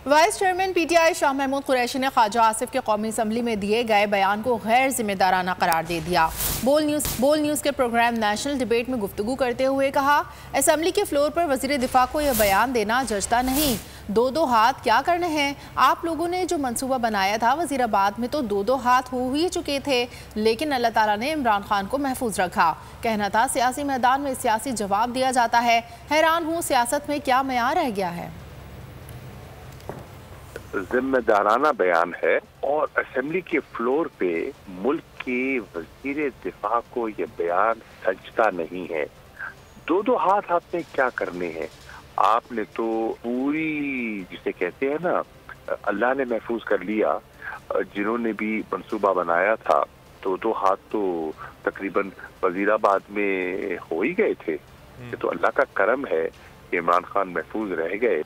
Vice chairman PTI Shah Mahmood Qureshi ने ख्वाजा आसिफ के कौमी असम्बली में दिए गए बयान को गैर जिम्मेदाराना करार दे दिया। बोल न्यूज़ के प्रोग्राम नेशनल डिबेट में गुफ्तगू करते हुए कहा, असम्बली के फ्लोर पर वज़ीर दिफा को यह बयान देना जचता नहीं। दो हाथ क्या करने हैं? आप लोगों ने जो मंसूबा बनाया था वज़ीराबाद में तो दो हाथ हो ही चुके थे, लेकिन अल्लाह ताला ने इमरान खान को महफूज रखा। कहना था सियासी मैदान में सियासी जवाब दिया जाता है। हैरान हूँ सियासत में क्या मयार रह गया है। जिम्मेदाराना बयान है और असेंबली के फ्लोर पे मुल्क के वजीर दिफा को ये बयान सजता नहीं है। दो हाथ आपने क्या करने हैं? आपने तो पूरी जिसे कहते हैं ना, अल्लाह ने महफूज कर लिया। जिन्होंने भी मंसूबा बनाया था दो हाथ तो तकरीबन वजीराबाद में हो ही गए थे। ये तो अल्लाह का करम है कि इमरान खान महफूज रह गए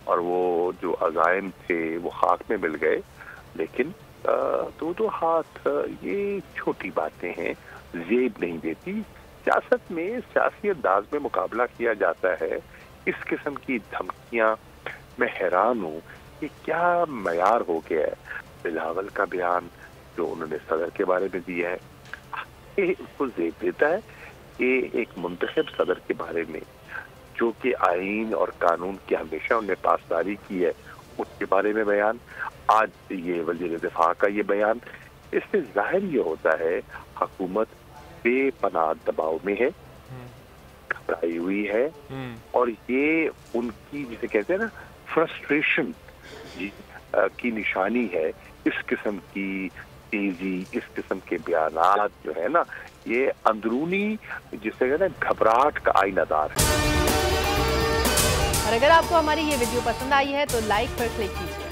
और वो जो अज़ाइम थे वो खाक में मिल गए। लेकिन दो हाथ ये छोटी बातें हैं, जेब नहीं देती। सियासत में सियासी अंदाज में मुकाबला किया जाता है। इस किस्म की धमकियां, मैं हैरान हूँ कि क्या मयार हो गया है। बिलावल का बयान जो उन्होंने सदर के बारे में दिया है, ये उसको जेब देता है कि एक मुंतखब सदर के बारे में जो कि आईन और कानून की हमेशा उन्हें पासदारी की है, उसके बारे में बयान। आज ये वज़ीर दिफा का ये बयान, इससे जाहिर ये होता है हुकूमत बेपनाह दबाव में है, घबराई हुई है और ये उनकी जिसे कहते हैं ना फ्रस्ट्रेशन की निशानी है। इस किस्म की तेजी, इस किस्म के बयानात जो है ना, ये अंदरूनी जिसे कहते हैं घबराहट का आईनादार है। और अगर आपको हमारी ये वीडियो पसंद आई है तो लाइक पर क्लिक कीजिए।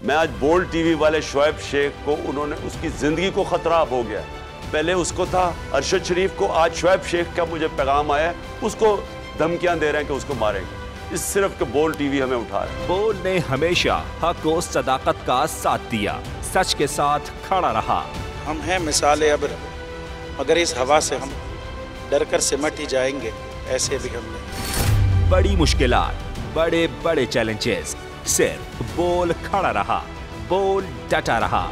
मैं आज बोल्ड टीवी वाले शोएब शेख को, उन्होंने उसकी जिंदगी को खतरा हो गया। पहले उसको था अरशद शरीफ को, आज शोएब शेख का मुझे पैगाम आया, उसको धमकियां दे रहे हैं कि उसको मारेंगे। इस सिर्फ के बोल्ड टीवी हमें उठा रहा है। बोल्ड ने हमेशा हक और सदाकत का साथ दिया, सच के साथ खड़ा रहा। हम हैं मिसाल अब्र, मगर इस हवा से हम डर कर सिमट ही जाएंगे, ऐसे भी हमने। बड़ी मुश्किलात, बड़े बड़े चैलेंजेस, सिर्फ बोल खड़ा रहा, बोल डटा रहा।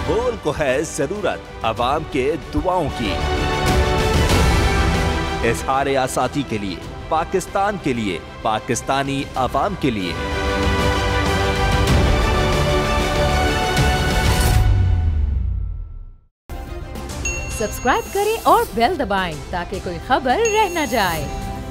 बोल को है जरूरत अवाम के दुआओं की। इजहार आसाती के लिए, पाकिस्तान के लिए, पाकिस्तानी अवाम के लिए। सब्सक्राइब करें और बेल दबाएं ताकि कोई खबर रह न जाए।